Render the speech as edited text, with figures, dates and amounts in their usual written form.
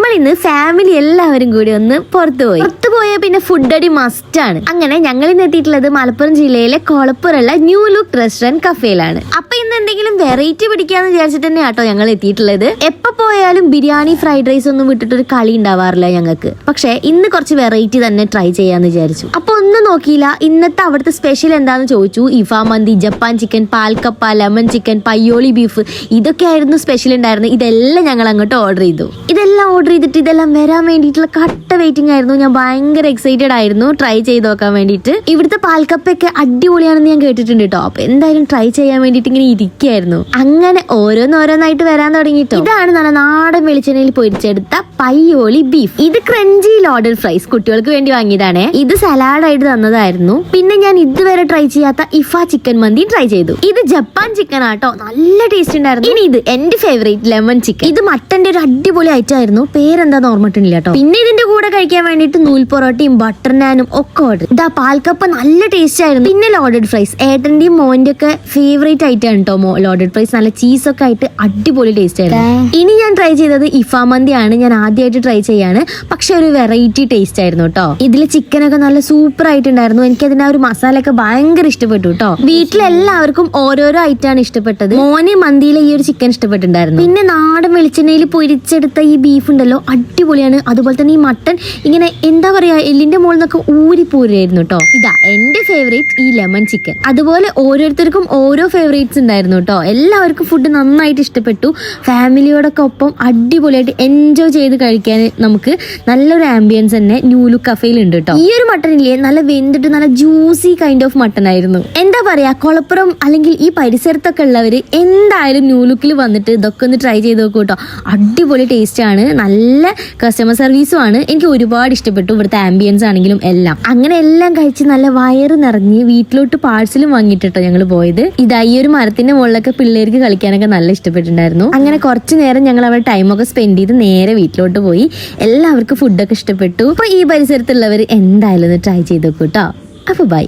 നമ്മൾ ഇന്ന് ഫാമിലി എല്ലാവരും കൂടി ഒന്ന് പുറത്തു പോയാൽ പിന്നെ ഫുഡ് അടി മസ്റ്റ് ആണ്. അങ്ങനെ ഞങ്ങൾ ഇന്ന് എത്തിയിട്ടുള്ളത് മലപ്പുറം ജില്ലയിലെ കോളപ്പുറമുള്ള ന്യൂ ലുക്ക് റെസ്റ്റോറന്റ് കഫേയിലാണ്. അപ്പൊ ഇന്ന് എന്തെങ്കിലും വെറൈറ്റി പിടിക്കാന്ന് വിചാരിച്ചിട്ട് തന്നെ ആട്ടോ ഞങ്ങൾ എത്തിയിട്ടുള്ളത്. എപ്പോ പോയാലും ബിരിയാണി ഫ്രൈഡ് റൈസ് ഒന്നും വിട്ടിട്ടൊരു കളി ഉണ്ടാവാറില്ല ഞങ്ങൾക്ക്. പക്ഷെ ഇന്ന് കുറച്ച് വെറൈറ്റി തന്നെ ട്രൈ ചെയ്യാന്ന് വിചാരിച്ചു. അപ്പൊ ഒന്നും നോക്കിയില്ല, ഇന്നത്തെ അവിടുത്തെ സ്പെഷ്യൽ എന്താന്ന് ചോദിച്ചു. ഇഫ മന്തി, ജപ്പാൻ ചിക്കൻ, പാൽക്കപ്പ, ലെമൺ ചിക്കൻ, പയ്യോളി ബീഫ്, ഇതൊക്കെ ആയിരുന്നു സ്പെഷ്യൽ ഉണ്ടായിരുന്നു. ഇതെല്ലാം ഞങ്ങൾ അങ്ങോട്ട് ഓർഡർ ചെയ്തു. ഇതെല്ലാം ഓർഡർ ചെയ്തിട്ട് ഇതെല്ലാം വരാൻ വേണ്ടിയിട്ടുള്ള കട്ട വെയിറ്റിംഗ് ആയിരുന്നു. ഞാൻ ഭയങ്കര എക്സൈറ്റഡ് ആയിരുന്നു ട്രൈ ചെയ്ത് നോക്കാൻ വേണ്ടിയിട്ട്. ഇവിടുത്തെ പാൽക്കപ്പൊക്കെ അടിപൊളിയാണെന്ന് ഞാൻ കേട്ടിട്ടുണ്ട് കേട്ടോ. അപ്പൊ എന്തായാലും ട്രൈ ചെയ്യാൻ വേണ്ടിയിട്ട് ഇങ്ങനെ ഇരിക്കുകയായിരുന്നു. അങ്ങനെ ഓരോന്നായിട്ട് വരാൻ തുടങ്ങിട്ടോ. ഇതാണ് നല്ല നാടൻ വെളിച്ചെണ്ണയിൽ പൊരിച്ചെടുത്ത പയ്യോളി ബീഫ്. ഇത് ക്രഞ്ചി ലോഡഡ് ഫ്രൈസ് കുട്ടികൾക്ക് വേണ്ടി വാങ്ങിയതാണ്. ഇത് സലാഡായിട്ട് തന്നതായിരുന്നു. പിന്നെ ഞാൻ ഇതുവരെ ട്രൈ ചെയ്യാത്ത ഇഫ ചിക്കൻ മന്തി ട്രൈ ചെയ്തു. ഇത് ജപ്പാൻ ചിക്കൻ ആട്ടോ, നല്ല ടേസ്റ്റ് ഉണ്ടായിരുന്നു. ഇനി ഇത് എന്റെ ഫേവറേറ്റ് ലെമൺ ചിക്കൻ. ഇത് മട്ടന്റെ ഒരു അടിപൊളി ഐറ്റം ആയിരുന്നു. പേരെന്താന്ന് ഓർമ്മട്ടില്ല കേട്ടോ. പിന്നെ ഇതിന്റെ കൂടെ കഴിക്കാൻ വേണ്ടിയിട്ട് നൂൽ പൊറോട്ടയും ബട്ടർ നാനും ഒക്കെ ഓർഡർ. ഇതാ പാൽക്കപ്പ നല്ല ടേസ്റ്റ് ആയിരുന്നു. പിന്നെ ലോഡഡ് ഫ്രൈസ് ഏട്ടന്റെയും മോന്റെ ഒക്കെ ഫേവറേറ്റ് ഐറ്റം ആണ് കേട്ടോ. ലോഡഡ് ഫ്രൈസ് നല്ല ചീസൊക്കെ ആയിട്ട് അടിപൊളി ടേസ്റ്റ് ആയിരുന്നു. ഇനി ഞാൻ ട്രൈ ചെയ്തത് ഇഫ മന്തി ആണ്. ഞാൻ ആദ്യമായിട്ട് ട്രൈ ചെയ്യാണ്. പക്ഷെ ഒരു വെറൈറ്റി ടേസ്റ്റ് ആയിരുന്നു കേട്ടോ. ഇതില് ചിക്കനൊക്കെ നല്ല സൂപ്പർ ആയിട്ടുണ്ടായിരുന്നു. എനിക്ക് അതിന്റെ ആ ഒരു മസാലയൊക്കെ ഭയങ്കര ഇഷ്ടപ്പെട്ടു കേട്ടോ. വീട്ടിലെല്ലാവർക്കും ഓരോരോ ഐറ്റം ആണ് ഇഷ്ടപ്പെട്ടത്. മോനെ മന്തിയിലെ ഈ ഒരു ചിക്കൻ ഇഷ്ടപ്പെട്ടിട്ടുണ്ടായിരുന്നു. പിന്നെ നാടൻ വെളിച്ചെണ്ണയിൽ പൊരിച്ചെടുത്ത ഈ ബീഫ് ഉണ്ടല്ലോ, അടിപൊളിയാണ്. അതുപോലെ തന്നെ ഈ മട്ടൻ ഇങ്ങനെ എന്താ പറയാ, എല്ലിന്റെ മുകളിൽ നിന്നൊക്കെ ഊരിപ്പോരായിരുന്നു കേട്ടോ. ഇതാ എന്റെ ഫേവറേറ്റ് ഈ ലെമൺ ചിക്കൻ. അതുപോലെ ഓരോരുത്തർക്കും ഓരോ ഫേവറേറ്റ്സ് ഉണ്ടായിരുന്നു കേട്ടോ. എല്ലാവർക്കും ഫുഡ് നന്നായിട്ട് ഇഷ്ടപ്പെട്ടു. ഫാമിലിയോടൊക്കെ ഒപ്പം അടിപൊളിയായിട്ട് എൻജോയ് ചെയ്ത് കഴിക്കാൻ നമുക്ക് നല്ലൊരു ആംബിയൻസ് തന്നെ ന്യൂ ലുക്ക് കഫേയിൽ ഉണ്ട് കേട്ടോ. ഈ ഒരു മട്ടനില്ലേ നല്ല വെന്തിട്ട് നല്ല ജ്യൂസി കൈൻഡ് ഓഫ് മട്ടൺ ആയിരുന്നു. എന്താ പറയാ, കൊളപ്പുറം അല്ലെങ്കിൽ ഈ പരിസരത്തൊക്കെ ഉള്ളവര് എന്തായാലും ന്യൂ ലുക്കിൽ വന്നിട്ട് ഇതൊക്കെ ഒന്ന് ട്രൈ ചെയ്ത് നോക്കൂ കേട്ടോ. അടിപൊളി ടേസ്റ്റ് ആണ്, നല്ല കസ്റ്റമർ സർവീസും ആണ്. എനിക്ക് ഒരുപാട് ഇഷ്ടപ്പെട്ടു ഇവിടുത്തെ ആംബിയൻസ് ആണെങ്കിലും എല്ലാം. അങ്ങനെ എല്ലാം കഴിച്ച് നല്ല വയറ് നിറഞ്ഞ് വീട്ടിലോട്ട് പാഴ്സലും വാങ്ങിയിട്ടോ ഞങ്ങൾ പോയത്. ഇതാ ഈ ഒരു മരത്തിന്റെ മുകളിലൊക്കെ പിള്ളേർക്ക് കളിക്കാനൊക്കെ നല്ല ഇഷ്ടപ്പെട്ടിട്ടുണ്ടായിരുന്നു. അങ്ങനെ കുറച്ചു നേരം ഞങ്ങൾ അവിടെ ടൈമൊക്കെ സ്പെൻഡ് ചെയ്ത് നേരെ വീട്ടിലോട്ട് പോയി. എല്ലാവർക്കും ഫുഡൊക്കെ ഇഷ്ടപ്പെട്ടു. അപ്പൊ ഈ പരിസരത്തുള്ളവർ എന്തായാലും ഒന്ന് ട്രൈ ചെയ്ത് നോക്കൂ കേട്ടോ. അപ്പൊ ബൈ.